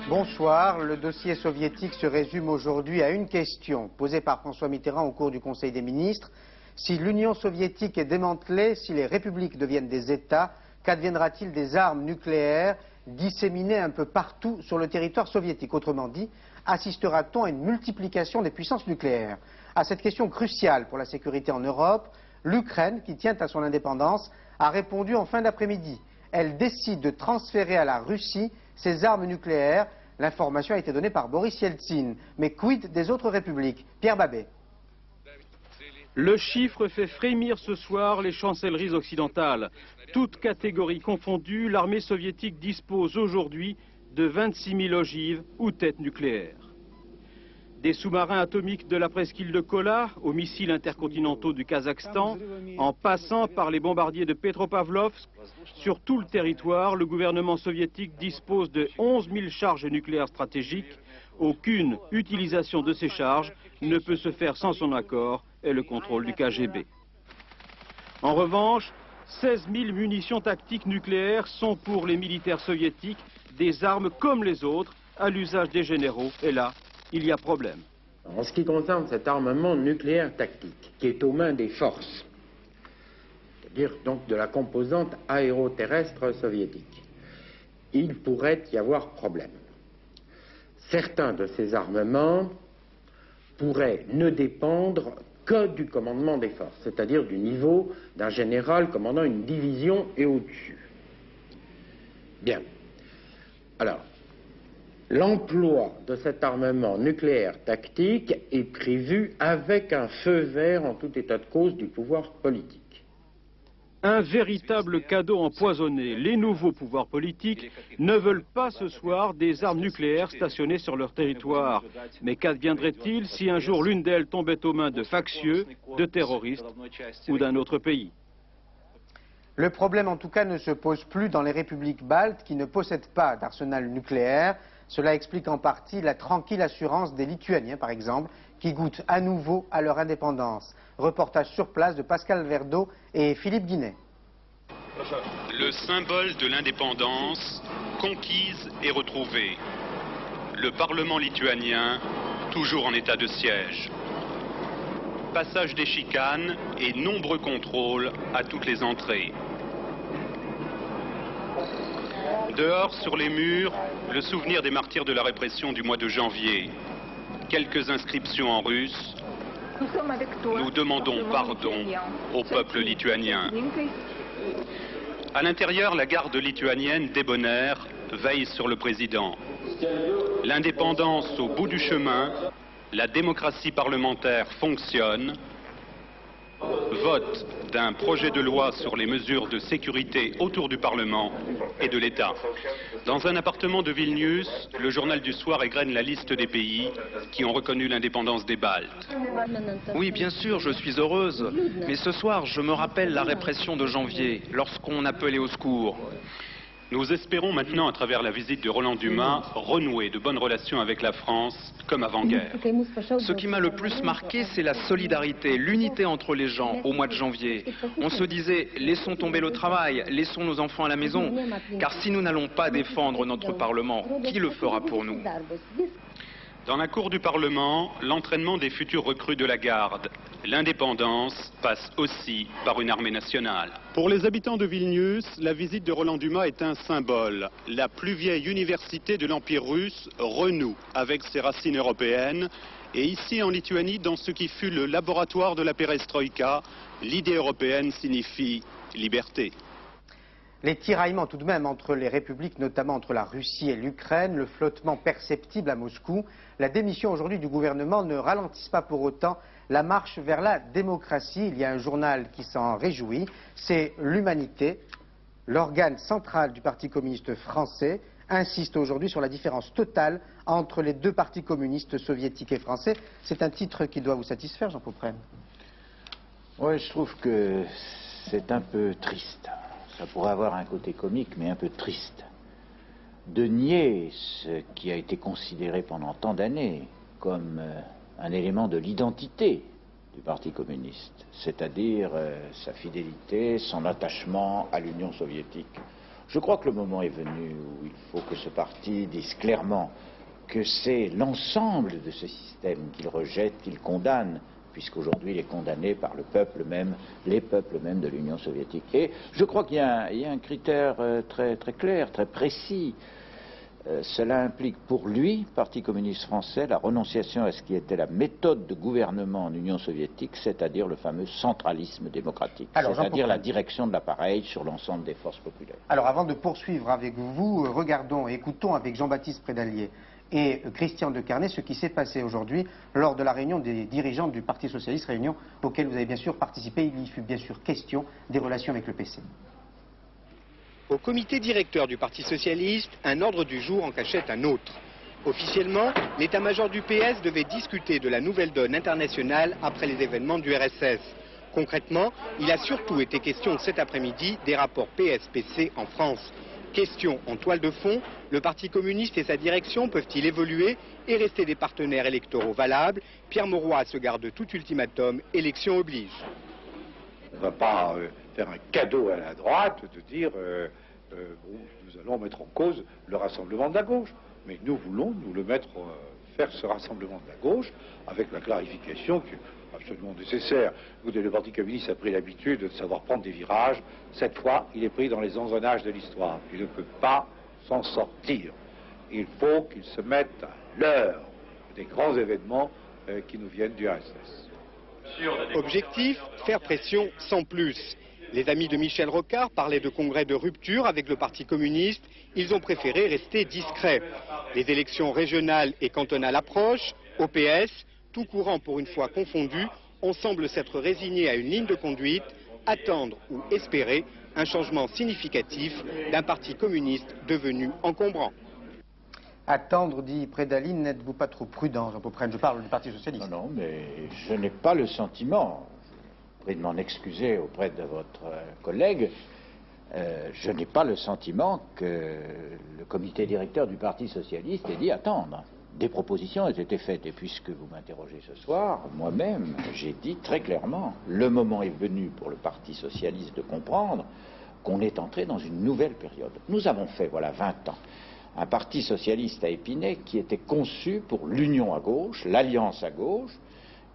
Bonsoir. Le dossier soviétique se résume aujourd'hui à une question posée par François Mitterrand au cours du Conseil des ministres. Si l'Union soviétique est démantelée, si les républiques deviennent des États, qu'adviendra-t-il des armes nucléaires disséminées un peu partout sur le territoire soviétique? Autrement dit, assistera-t-on à une multiplication des puissances nucléaires? À cette question cruciale pour la sécurité en Europe, l'Ukraine, qui tient à son indépendance, a répondu en fin d'après-midi. Elle décide de transférer à la Russie ses armes nucléaires. L'information a été donnée par Boris Yeltsin. Mais quid des autres républiques? Pierre Babet. Le chiffre fait frémir ce soir les chancelleries occidentales. Toutes catégories confondues, l'armée soviétique dispose aujourd'hui de 26 000 ogives ou têtes nucléaires. Des sous-marins atomiques de la presqu'île de Kola aux missiles intercontinentaux du Kazakhstan, en passant par les bombardiers de Petropavlovsk, sur tout le territoire, le gouvernement soviétique dispose de 11 000 charges nucléaires stratégiques. Aucune utilisation de ces charges ne peut se faire sans son accord et le contrôle du KGB. En revanche, 16 000 munitions tactiques nucléaires sont pour les militaires soviétiques des armes comme les autres, à l'usage des généraux, et là, il y a problème. En ce qui concerne cet armement nucléaire tactique, qui est aux mains des forces, c'est-à-dire donc de la composante aéroterrestre soviétique, il pourrait y avoir problème. Certains de ces armements pourraient ne dépendre que du commandement des forces, c'est-à-dire du niveau d'un général commandant une division et au-dessus. Bien. Alors, l'emploi de cet armement nucléaire tactique est prévu avec un feu vert en tout état de cause du pouvoir politique. Un véritable cadeau empoisonné. Les nouveaux pouvoirs politiques ne veulent pas ce soir des armes nucléaires stationnées sur leur territoire. Mais qu'adviendrait-il si un jour l'une d'elles tombait aux mains de factieux, de terroristes ou d'un autre pays? Le problème en tout cas ne se pose plus dans les républiques baltes qui ne possèdent pas d'arsenal nucléaire. Cela explique en partie la tranquille assurance des Lituaniens, par exemple, qui goûtent à nouveau à leur indépendance. Reportage sur place de Pascal Verdeau et Philippe Guinet. Le symbole de l'indépendance, conquise et retrouvée. Le Parlement lituanien, toujours en état de siège. Passage des chicanes et nombreux contrôles à toutes les entrées. Dehors, sur les murs, le souvenir des martyrs de la répression du mois de janvier. Quelques inscriptions en russe. Nous demandons pardon au peuple lituanien. À l'intérieur, la garde lituanienne débonnaire veille sur le président. L'indépendance au bout du chemin, la démocratie parlementaire fonctionne. Vote d'un projet de loi sur les mesures de sécurité autour du Parlement et de l'État. Dans un appartement de Vilnius, le journal du soir égrène la liste des pays qui ont reconnu l'indépendance des Baltes. Oui, bien sûr, je suis heureuse. Mais ce soir, je me rappelle la répression de janvier, lorsqu'on appelait au secours. Nous espérons maintenant, à travers la visite de Roland Dumas, renouer de bonnes relations avec la France, comme avant-guerre. Ce qui m'a le plus marqué, c'est la solidarité, l'unité entre les gens au mois de janvier. On se disait, laissons tomber le travail, laissons nos enfants à la maison, car si nous n'allons pas défendre notre Parlement, qui le fera pour nous? Dans la cour du Parlement, l'entraînement des futurs recrues de la garde. L'indépendance passe aussi par une armée nationale. Pour les habitants de Vilnius, la visite de Roland Dumas est un symbole. La plus vieille université de l'Empire russe renoue avec ses racines européennes. Et ici en Lituanie, dans ce qui fut le laboratoire de la perestroïka, l'idée européenne signifie liberté. Les tiraillements tout de même entre les républiques, notamment entre la Russie et l'Ukraine, le flottement perceptible à Moscou, la démission aujourd'hui du gouvernement ne ralentissent pas pour autant la marche vers la démocratie. Il y a un journal qui s'en réjouit, c'est l'Humanité. L'organe central du Parti communiste français insiste aujourd'hui sur la différence totale entre les deux partis communistes soviétiques et français. C'est un titre qui doit vous satisfaire, Jean Pauprenne? Oui, je trouve que c'est un peu triste. Ça pourrait avoir un côté comique, mais un peu triste. De nier ce qui a été considéré pendant tant d'années comme un élément de l'identité du Parti communiste, c'est-à-dire sa fidélité, son attachement à l'Union soviétique. Je crois que le moment est venu où il faut que ce parti dise clairement que c'est l'ensemble de ce système qu'il rejette, qu'il condamne, puisqu'aujourd'hui il est condamné par le peuple même, les peuples même de l'Union soviétique. Et je crois qu'il y a un critère très clair, très précis. Cela implique pour lui, Parti communiste français, la renonciation à ce qui était la méthode de gouvernement en Union soviétique, c'est-à-dire le fameux centralisme démocratique, c'est-à-dire la direction de l'appareil sur l'ensemble des forces populaires. Alors avant de poursuivre avec vous, regardons et écoutons avec Jean-Baptiste Prédalier et Christian de Carnet ce qui s'est passé aujourd'hui lors de la réunion des dirigeants du Parti socialiste, réunion auquel vous avez bien sûr participé. Il y fut bien sûr question des relations avec le PC. Au comité directeur du Parti socialiste, un ordre du jour en cachait un autre. Officiellement, l'état-major du PS devait discuter de la nouvelle donne internationale après les événements du RSS. Concrètement, il a surtout été question cet après-midi des rapports PS-PC en France. Question en toile de fond, le Parti communiste et sa direction peuvent-ils évoluer et rester des partenaires électoraux valables? Pierre Mauroy se garde tout ultimatum, élection oblige. On ne va pas faire un cadeau à la droite de dire bon, nous allons mettre en cause le rassemblement de la gauche. Mais nous voulons nous le mettre, faire ce rassemblement de la gauche avec la clarification qui est absolument nécessaire. Le Parti communiste a pris l'habitude de savoir prendre des virages. Cette fois, il est pris dans les engrenages de l'histoire. Il ne peut pas s'en sortir. Il faut qu'il se mette à l'heure des grands événements qui nous viennent du RSS. Objectif, faire pression sans plus. Les amis de Michel Rocard parlaient de congrès de rupture avec le Parti communiste. Ils ont préféré rester discrets. Les élections régionales et cantonales approchent. Au PS, tout courant pour une fois confondu, on semble s'être résigné à une ligne de conduite, attendre ou espérer un changement significatif d'un Parti communiste devenu encombrant. Attendre, dit Prédalier, n'êtes-vous pas trop prudent, Jean Pauprenne? Je parle du Parti socialiste. Non, mais je n'ai pas le sentiment, je prie de m'en excuser auprès de votre collègue, je n'ai pas le sentiment que le comité directeur du Parti socialiste ait dit attendre. Des propositions ont été faites, et puisque vous m'interrogez ce soir, moi-même, j'ai dit très clairement, le moment est venu pour le Parti socialiste de comprendre qu'on est entré dans une nouvelle période. Nous avons fait, voilà, 20 ans, un parti socialiste à Épinay qui était conçu pour l'union à gauche, l'alliance à gauche,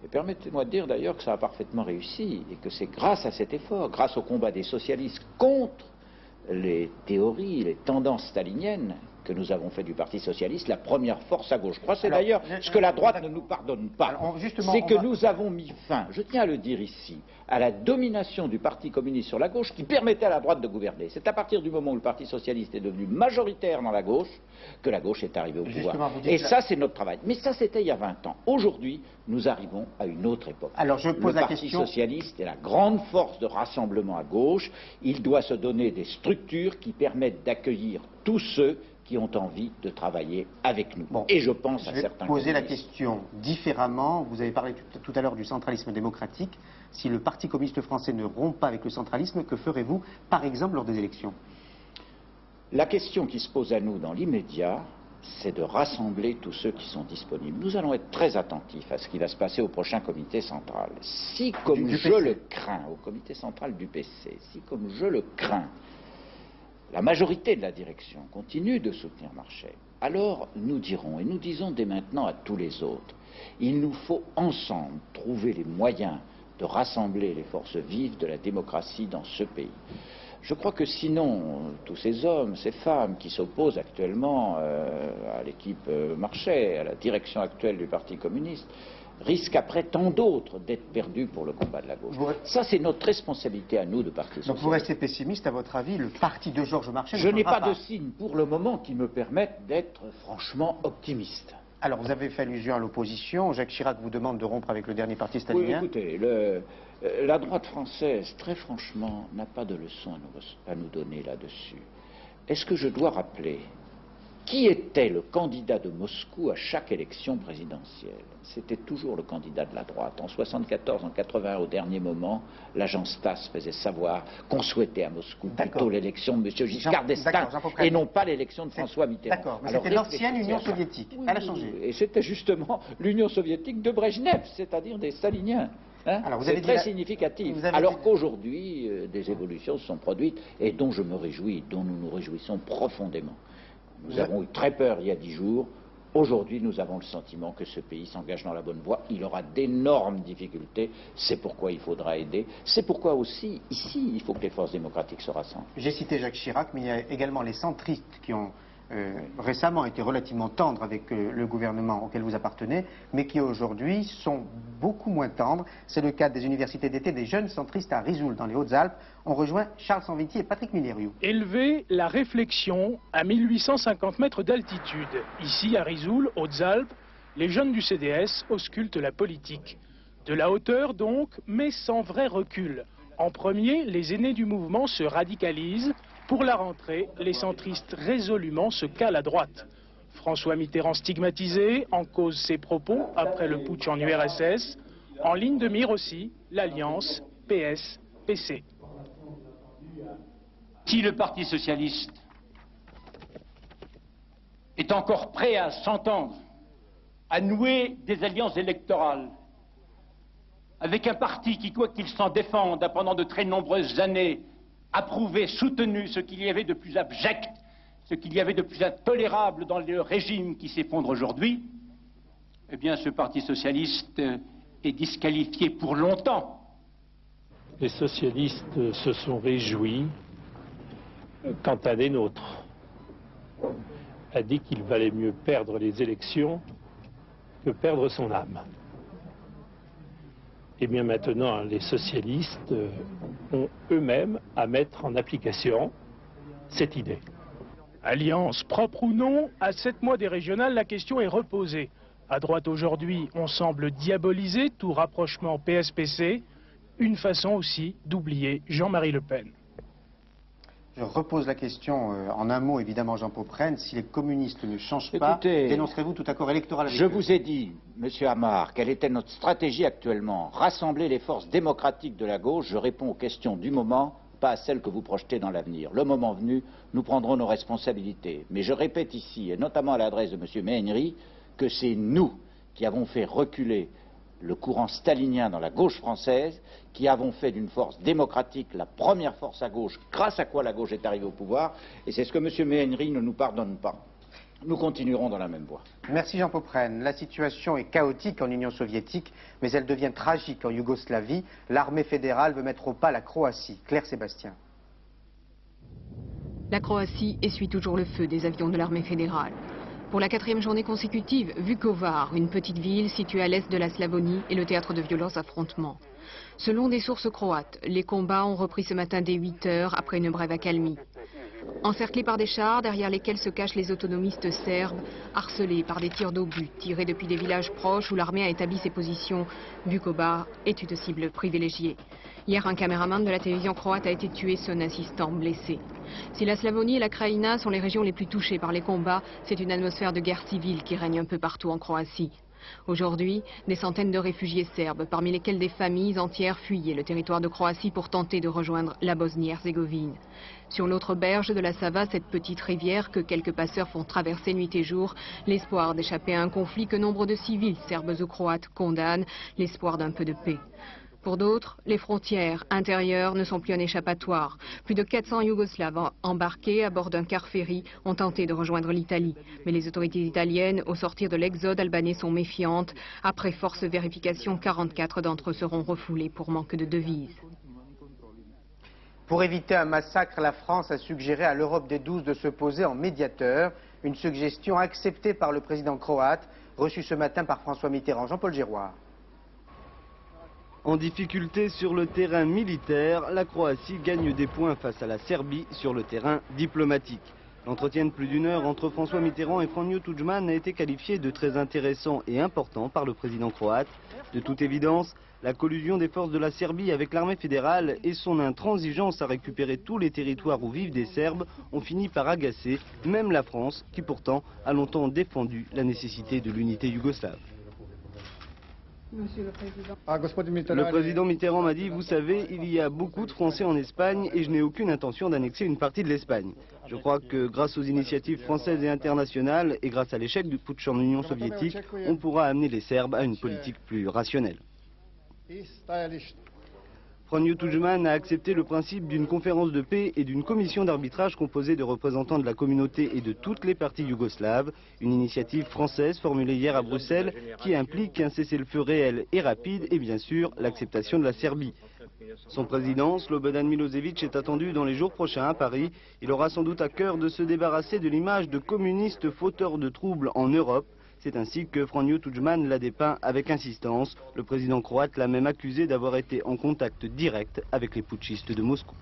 et permettez-moi de dire d'ailleurs que ça a parfaitement réussi, et que c'est grâce à cet effort, grâce au combat des socialistes contre les théories, les tendances staliniennes, que nous avons fait du Parti socialiste la première force à gauche. Je crois que c'est d'ailleurs ce que la droite ne nous pardonne pas. C'est que nous avons mis fin, je tiens à le dire ici, à la domination du Parti communiste sur la gauche qui permettait à la droite de gouverner. C'est à partir du moment où le Parti socialiste est devenu majoritaire dans la gauche que la gauche est arrivée au pouvoir. Et ça, c'est notre travail. Mais ça, c'était il y a 20 ans. Aujourd'hui, nous arrivons à une autre époque. Alors, je pose la question. Le Parti socialiste est la grande force de rassemblement à gauche. Il doit se donner des structures qui permettent d'accueillir tous ceux qui ont envie de travailler avec nous. Bon, et je pense à certains. Je vais poser la question différemment. Vous avez parlé tout à l'heure du centralisme démocratique. Si le Parti communiste français ne rompt pas avec le centralisme, que ferez-vous, par exemple, lors des élections? La question qui se pose à nous dans l'immédiat, c'est de rassembler tous ceux qui sont disponibles. Nous allons être très attentifs à ce qui va se passer au prochain comité central. Si, comme je le crains, au comité central du PC, si, comme je le crains, la majorité de la direction continue de soutenir Marchais, alors nous dirons, et nous disons dès maintenant à tous les autres, il nous faut ensemble trouver les moyens de rassembler les forces vives de la démocratie dans ce pays. Je crois que sinon, tous ces hommes, ces femmes qui s'opposent actuellement à l'équipe Marchais, à la direction actuelle du Parti communiste, risquent après tant d'autres d'être perdus pour le combat de la gauche. Ça, c'est notre responsabilité à nous de Parti socialiste. Donc vous restez pessimiste, à votre avis, le parti de Georges Marchais ne Je n'ai pas changera de signe pour le moment qui me permettent d'être franchement optimiste. Alors vous avez fait allusion à l'opposition. Jacques Chirac vous demande de rompre avec le dernier parti stalinien. Oui, écoutez, la droite française, très franchement, n'a pas de leçon à nous donner là-dessus. Est-ce que je dois rappeler qui était le candidat de Moscou à chaque élection présidentielle? C'était toujours le candidat de la droite. En 74, en 81, au dernier moment, l'agence TASS faisait savoir qu'on souhaitait à Moscou plutôt l'élection de M. Giscard d'Estaing et non pas l'élection de François Mitterrand. D'accord, mais c'était l'ancienne Union soviétique. Elle a changé. Et c'était justement l'Union soviétique de Brejnev, c'est-à-dire des staliniens. Hein? C'est très significatif. Alors qu'aujourd'hui, des évolutions se sont produites et dont je me réjouis, dont nous nous réjouissons profondément. Nous avons eu très peur il y a 10 jours. Aujourd'hui, nous avons le sentiment que ce pays s'engage dans la bonne voie. Il aura d'énormes difficultés. C'est pourquoi il faudra aider. C'est pourquoi aussi, ici, il faut que les forces démocratiques se rassemblent. J'ai cité Jacques Chirac, mais il y a également les centristes qui ont récemment été relativement tendres avec le gouvernement auquel vous appartenez, mais qui aujourd'hui sont beaucoup moins tendres. C'est le cas des universités d'été des jeunes centristes à Risoul, dans les Hautes-Alpes. On rejoint Charles Sanviti et Patrick Milleriou. Élever la réflexion à 1850 mètres d'altitude. Ici, à Risoul, Hautes-Alpes, les jeunes du CDS auscultent la politique. De la hauteur donc, mais sans vrai recul. En premier, les aînés du mouvement se radicalisent. Pour la rentrée, les centristes résolument se calent à droite. François Mitterrand stigmatisé, en cause ses propos après le putsch en URSS. En ligne de mire aussi, l'alliance PS-PC. Si le Parti socialiste est encore prêt à s'entendre, à nouer des alliances électorales avec un parti qui, quoi qu'il s'en défende, a pendant de très nombreuses années approuvé, soutenu ce qu'il y avait de plus abject, ce qu'il y avait de plus intolérable dans le régime qui s'effondre aujourd'hui, eh bien ce Parti socialiste est disqualifié pour longtemps. Les socialistes se sont réjouis quand un des nôtres a dit qu'il valait mieux perdre les élections que perdre son âme. Et bien maintenant, les socialistes ont eux-mêmes à mettre en application cette idée. Alliance propre ou non, à 7 mois des régionales, la question est reposée. À droite aujourd'hui, on semble diaboliser tout rapprochement PSPC, une façon aussi d'oublier Jean-Marie Le Pen. Je repose la question en un mot, évidemment, Jean Popren. Si les communistes ne changent pas, dénoncerez-vous tout accord électoral avec eux? Je vous ai dit, Monsieur Amar, quelle était notre stratégie actuellement? Rassembler les forces démocratiques de la gauche. Je réponds aux questions du moment, pas à celles que vous projetez dans l'avenir. Le moment venu, nous prendrons nos responsabilités. Mais je répète ici, et notamment à l'adresse de Monsieur Méhenry, que c'est nous qui avons fait reculer le courant stalinien dans la gauche française, qui avons fait d'une force démocratique la première force à gauche, grâce à quoi la gauche est arrivée au pouvoir, et c'est ce que M. Méhenry ne nous pardonne pas. Nous continuerons dans la même voie. Merci Jean Popren. La situation est chaotique en Union soviétique, mais elle devient tragique en Yougoslavie. L'armée fédérale veut mettre au pas la Croatie. Claire Sébastien. La Croatie essuie toujours le feu des avions de l'armée fédérale. Pour la 4e journée consécutive, Vukovar, une petite ville située à l'est de la Slavonie, est le théâtre de violents affrontements. Selon des sources croates, les combats ont repris ce matin dès 8 heures après une brève accalmie. Encerclés par des chars derrière lesquels se cachent les autonomistes serbes, harcelés par des tirs d'obus tirés depuis des villages proches où l'armée a établi ses positions, Vukovar est une cible privilégiée. Hier, un caméraman de la télévision croate a été tué, son assistant blessé. Si la Slavonie et la Krajina sont les régions les plus touchées par les combats, c'est une atmosphère de guerre civile qui règne un peu partout en Croatie. Aujourd'hui, des centaines de réfugiés serbes, parmi lesquels des familles entières fuyaient le territoire de Croatie pour tenter de rejoindre la Bosnie-Herzégovine. Sur l'autre berge de la Sava, cette petite rivière que quelques passeurs font traverser nuit et jour, l'espoir d'échapper à un conflit que nombre de civils, serbes ou croates, condamnent, l'espoir d'un peu de paix. Pour d'autres, les frontières intérieures ne sont plus un échappatoire. Plus de 400 Yougoslaves embarqués à bord d'un car-ferry ont tenté de rejoindre l'Italie. Mais les autorités italiennes, au sortir de l'exode albanais, sont méfiantes. Après force vérification, 44 d'entre eux seront refoulés pour manque de devises. Pour éviter un massacre, la France a suggéré à l'Europe des 12 de se poser en médiateur. Une suggestion acceptée par le président croate, reçue ce matin par François Mitterrand. Jean-Paul Giroir. En difficulté sur le terrain militaire, la Croatie gagne des points face à la Serbie sur le terrain diplomatique. L'entretien de plus d'une heure entre François Mitterrand et Franjo Tudjman a été qualifié de très intéressant et important par le président croate. De toute évidence, la collusion des forces de la Serbie avec l'armée fédérale et son intransigeance à récupérer tous les territoires où vivent des Serbes ont fini par agacer même la France, qui pourtant a longtemps défendu la nécessité de l'unité yougoslave. Le président Mitterrand m'a dit, vous savez, il y a beaucoup de Français en Espagne et je n'ai aucune intention d'annexer une partie de l'Espagne. Je crois que grâce aux initiatives françaises et internationales et grâce à l'échec du putsch en Union soviétique, on pourra amener les Serbes à une politique plus rationnelle. Franjo Tudjman a accepté le principe d'une conférence de paix et d'une commission d'arbitrage composée de représentants de la communauté et de toutes les parties yougoslaves, une initiative française formulée hier à Bruxelles qui implique un cessez-le-feu réel et rapide et bien sûr l'acceptation de la Serbie. Son président, Slobodan Milosevic, est attendu dans les jours prochains à Paris. Il aura sans doute à cœur de se débarrasser de l'image de communiste fauteur de troubles en Europe. C'est ainsi que Franjo Tudjman l'a dépeint avec insistance. Le président croate l'a même accusé d'avoir été en contact direct avec les putschistes de Moscou.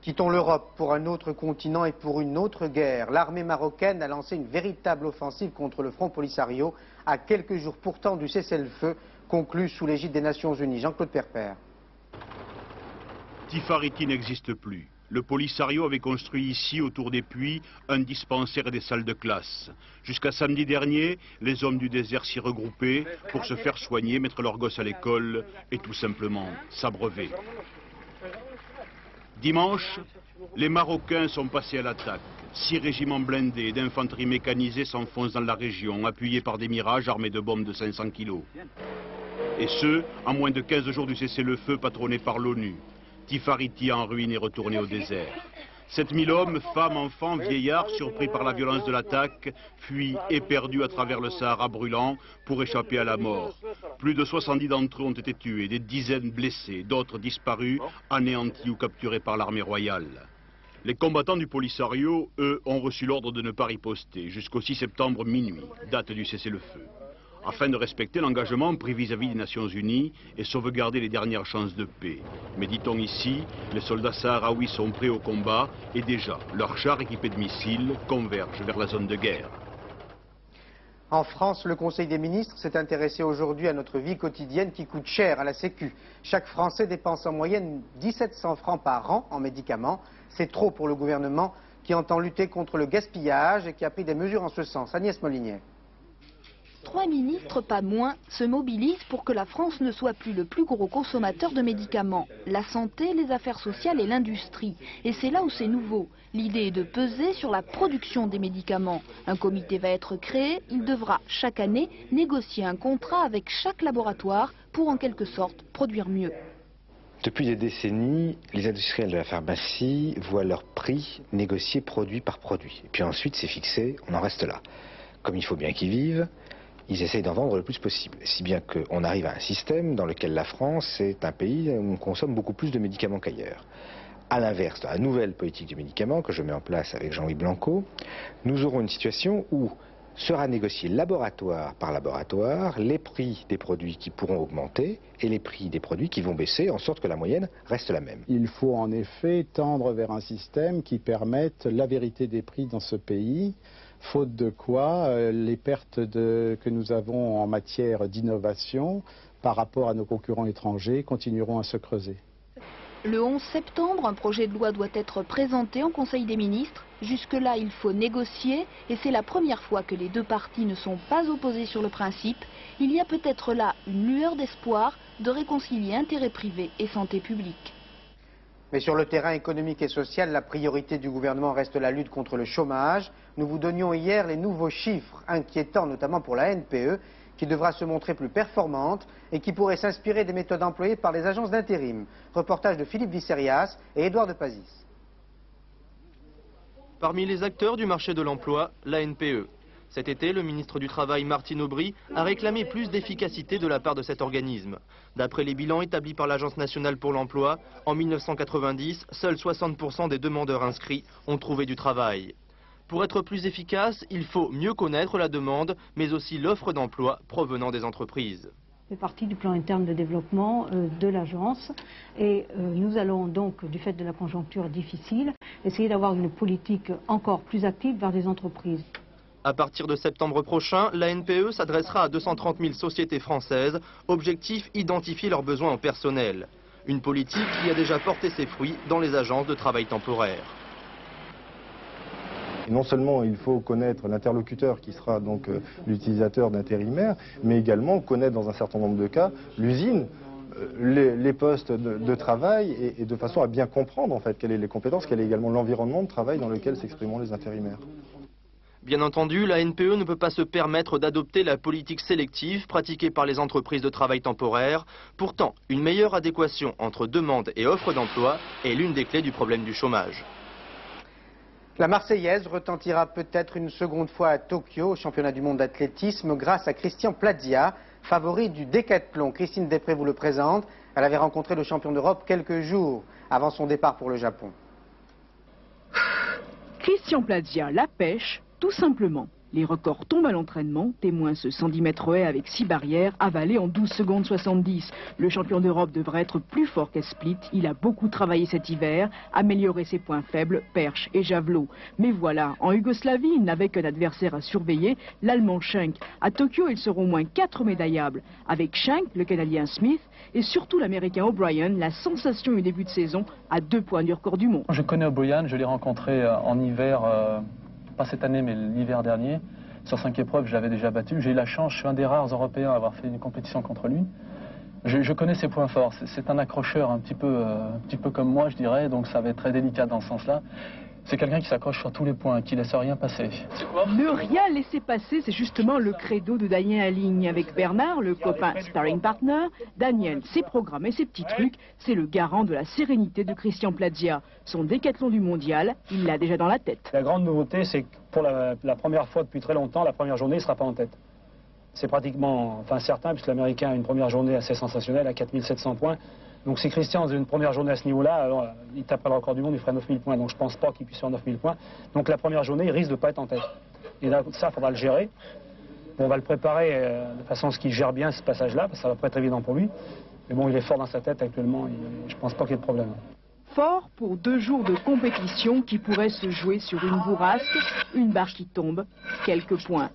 Quittons l'Europe pour un autre continent et pour une autre guerre. L'armée marocaine a lancé une véritable offensive contre le Front Polisario à quelques jours pourtant du cessez-le-feu conclu sous l'égide des Nations Unies. Jean-Claude Perpère. Tifariti n'existe plus. Le Polisario avait construit ici, autour des puits, un dispensaire et des salles de classe. Jusqu'à samedi dernier, les hommes du désert s'y regroupaient pour se faire soigner, mettre leurs gosses à l'école et tout simplement s'abreuver. Dimanche, les Marocains sont passés à l'attaque. 6 régiments blindés d'infanterie mécanisée s'enfoncent dans la région, appuyés par des Mirages armés de bombes de 500 kilos. Et ce, en moins de 15 jours du cessez-le-feu patronné par l'ONU. Tifariti en ruine et retourné au désert. 7000 hommes, femmes, enfants, vieillards, surpris par la violence de l'attaque, fuient éperdus à travers le Sahara brûlant pour échapper à la mort. Plus de 70 d'entre eux ont été tués, des dizaines blessés, d'autres disparus, anéantis ou capturés par l'armée royale. Les combattants du Polisario, eux, ont reçu l'ordre de ne pas riposter jusqu'au 6 septembre minuit, date du cessez-le-feu, afin de respecter l'engagement pris vis-à-vis des Nations Unies et sauvegarder les dernières chances de paix. Mais dit-on ici, les soldats sahraouis sont prêts au combat et déjà, leurs chars équipés de missiles convergent vers la zone de guerre. En France, le Conseil des ministres s'est intéressé aujourd'hui à notre vie quotidienne qui coûte cher à la Sécu. Chaque Français dépense en moyenne 1700 francs par an en médicaments. C'est trop pour le gouvernement qui entend lutter contre le gaspillage et qui a pris des mesures en ce sens. Agnès Molinier. 3 ministres, pas moins, se mobilisent pour que la France ne soit plus le plus gros consommateur de médicaments. La santé, les affaires sociales et l'industrie. Et c'est là où c'est nouveau. L'idée est de peser sur la production des médicaments. Un comité va être créé. Il devra, chaque année, négocier un contrat avec chaque laboratoire pour, en quelque sorte, produire mieux. Depuis des décennies, les industriels de la pharmacie voient leur prix négocié produit par produit. Et puis ensuite, c'est fixé, on en reste là. Comme il faut bien qu'ils vivent, ils essayent d'en vendre le plus possible. Si bien qu'on arrive à un système dans lequel la France est un pays où on consomme beaucoup plus de médicaments qu'ailleurs. A l'inverse, dans la nouvelle politique du médicament que je mets en place avec Jean-Louis Blanco, nous aurons une situation où sera négocié laboratoire par laboratoire les prix des produits qui pourront augmenter et les prix des produits qui vont baisser, en sorte que la moyenne reste la même. Il faut en effet tendre vers un système qui permette la vérité des prix dans ce pays, faute de quoi les pertes que nous avons en matière d'innovation par rapport à nos concurrents étrangers continueront à se creuser. Le 11 septembre, un projet de loi doit être présenté en Conseil des ministres. Jusque-là, il faut négocier et c'est la première fois que les deux parties ne sont pas opposées sur le principe. Il y a peut-être là une lueur d'espoir de réconcilier intérêt privé et santé publique. Mais sur le terrain économique et social, la priorité du gouvernement reste la lutte contre le chômage. Nous vous donnions hier les nouveaux chiffres inquiétants, notamment pour la NPE, qui devra se montrer plus performante et qui pourrait s'inspirer des méthodes employées par les agences d'intérim. Reportage de Philippe Visserias et Édouard de Pazis. Parmi les acteurs du marché de l'emploi, la NPE. Cet été, le ministre du Travail, Martine Aubry, a réclamé plus d'efficacité de la part de cet organisme. D'après les bilans établis par l'Agence nationale pour l'emploi, en 1990, seuls 60% des demandeurs inscrits ont trouvé du travail. Pour être plus efficace, il faut mieux connaître la demande, mais aussi l'offre d'emploi provenant des entreprises. C'est partie du plan interne de développement de l'agence et nous allons donc, du fait de la conjoncture difficile, essayer d'avoir une politique encore plus active vers les entreprises. À partir de septembre prochain, la NPE s'adressera à 230 000 sociétés françaises. Objectif, identifier leurs besoins en personnel. Une politique qui a déjà porté ses fruits dans les agences de travail temporaire. Non seulement il faut connaître l'interlocuteur qui sera donc l'utilisateur d'intérimaires, mais également connaître dans un certain nombre de cas l'usine, les postes de travail et de façon à bien comprendre en fait quelles sont les compétences, quel est également l'environnement de travail dans lequel s'exprimeront les intérimaires. Bien entendu, la NPE ne peut pas se permettre d'adopter la politique sélective pratiquée par les entreprises de travail temporaire. Pourtant, une meilleure adéquation entre demande et offre d'emploi est l'une des clés du problème du chômage. La Marseillaise retentira peut-être une seconde fois à Tokyo au championnat du monde d'athlétisme grâce à Christian Plazia, favori du décathlon. Christine Després vous le présente. Elle avait rencontré le champion d'Europe quelques jours avant son départ pour le Japon. Christian Plazia, la pêche, tout simplement. Les records tombent à l'entraînement, témoin ce 110 mètres haies avec 6 barrières, avalé en 12 secondes 70. Le champion d'Europe devrait être plus fort qu'à Split. Il a beaucoup travaillé cet hiver, amélioré ses points faibles, perche et javelot. Mais voilà, en Yougoslavie, il n'avait qu'un adversaire à surveiller, l'Allemand Schenk. À Tokyo, ils seront au moins 4 médaillables. Avec Schenk, le Canadien Smith et surtout l'Américain O'Brien, la sensation du début de saison à 2 points du record du monde. Je connais O'Brien, je l'ai rencontré en hiver. Pas cette année, mais l'hiver dernier. Sur 5 épreuves, je l'avais déjà battu. J'ai eu la chance, je suis un des rares Européens à avoir fait une compétition contre lui. Je connais ses points forts. C'est un accrocheur un petit peu comme moi, je dirais, donc ça va être très délicat dans ce sens-là. C'est quelqu'un qui s'accroche sur tous les points, qui laisse rien passer. Ne rien laisser passer, c'est justement le credo de Daniel Aligne. Avec Bernard, le copain sparring partner, Daniel, ses programmes et ses petits trucs, c'est le garant de la sérénité de Christian Plazia. Son décathlon du mondial, il l'a déjà dans la tête. La grande nouveauté, c'est que pour la première fois depuis très longtemps, la première journée, il ne sera pas en tête. C'est pratiquement certain, puisque l'Américain a une première journée assez sensationnelle à 4700 points. Donc si Christian faisait une première journée à ce niveau-là, alors il taperait le record du monde, il ferait 9000 points. Donc je ne pense pas qu'il puisse faire 9000 points. Donc la première journée, il risque de ne pas être en tête. Et là, ça, il faudra le gérer. On va le préparer de façon à ce qu'il gère bien ce passage-là, parce que ça va pas être évident pour lui. Mais bon, il est fort dans sa tête actuellement, je ne pense pas qu'il y ait de problème. Fort pour 2 jours de compétition qui pourraient se jouer sur une bourrasque, une barre qui tombe, quelques points.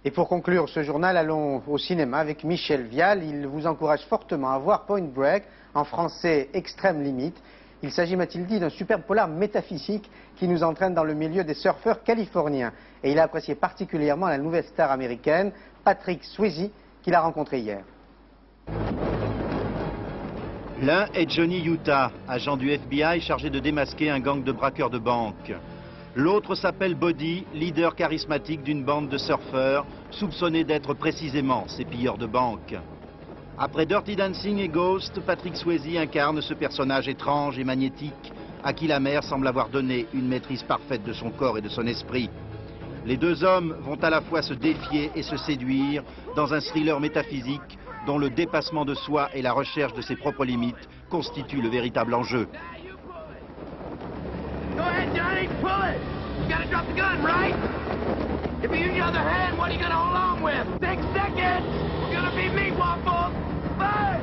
Et pour conclure ce journal, allons au cinéma avec Michel Vial. Il vous encourage fortement à voir Point Break, en français Extrême Limite. Il s'agit, m'a-t-il dit, d'un superbe polar métaphysique qui nous entraîne dans le milieu des surfeurs californiens. Et il a apprécié particulièrement la nouvelle star américaine, Patrick Swayze, qu'il a rencontré hier. L'un est Johnny Utah, agent du FBI chargé de démasquer un gang de braqueurs de banque. L'autre s'appelle Buddy, leader charismatique d'une bande de surfeurs, soupçonnés d'être précisément ces pilleurs de banque. Après Dirty Dancing et Ghost, Patrick Swayze incarne ce personnage étrange et magnétique, à qui la mer semble avoir donné une maîtrise parfaite de son corps et de son esprit. Les deux hommes vont à la fois se défier et se séduire dans un thriller métaphysique dont le dépassement de soi et la recherche de ses propres limites constituent le véritable enjeu. Go ahead, Johnny, pull it! You gotta drop the gun, right? If you use your other hand, what are you gonna hold on with? 6 seconds! We're gonna be meatwaffles! 5!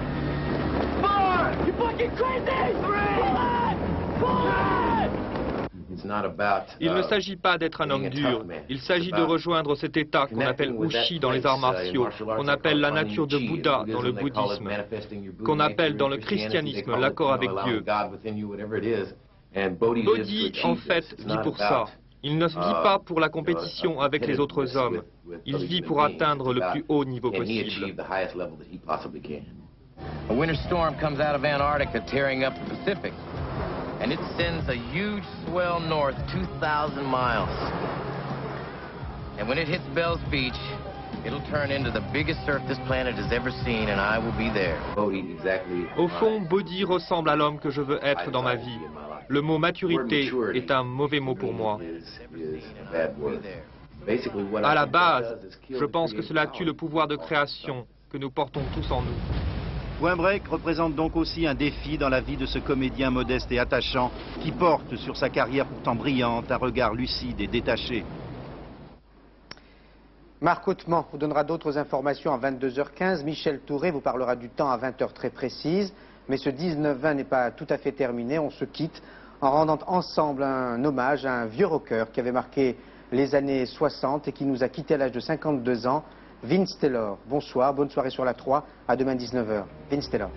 4! You fucking crazy! 3! Pull it! Pull it! Il ne s'agit pas d'être un homme dur, il s'agit de rejoindre cet état qu'on appelle Ushi dans les arts martiaux, qu'on appelle la nature de Bouddha dans le bouddhisme, qu'on appelle dans le christianisme l'accord avec Dieu. Buddy, en fait, vit pour ça. Il ne vit pas pour la compétition avec les autres hommes. Il vit pour atteindre le plus haut niveau possible. A winter storm comes out of Antarctica tearing up the Pacific, and it sends a huge swell north 2,000 miles. And when it hits Bell's Beach, it'll turn into the biggest surf this planet has ever seen, and I will be there. Au fond, Buddy ressemble à l'homme que je veux être dans ma vie. Le mot maturité est un mauvais mot pour moi. À la base, je pense que cela tue le pouvoir de création que nous portons tous en nous. Point Break représente donc aussi un défi dans la vie de ce comédien modeste et attachant qui porte sur sa carrière pourtant brillante un regard lucide et détaché. Marc Hautement vous donnera d'autres informations à 22h15. Michel Touré vous parlera du temps à 20h très précise. Mais ce 19-20 n'est pas tout à fait terminé. On se quitte en rendant ensemble un hommage à un vieux rocker qui avait marqué les années 60 et qui nous a quittés à l'âge de 52 ans, Vince Taylor. Bonsoir, bonne soirée sur la 3. À demain 19h. Vince Taylor.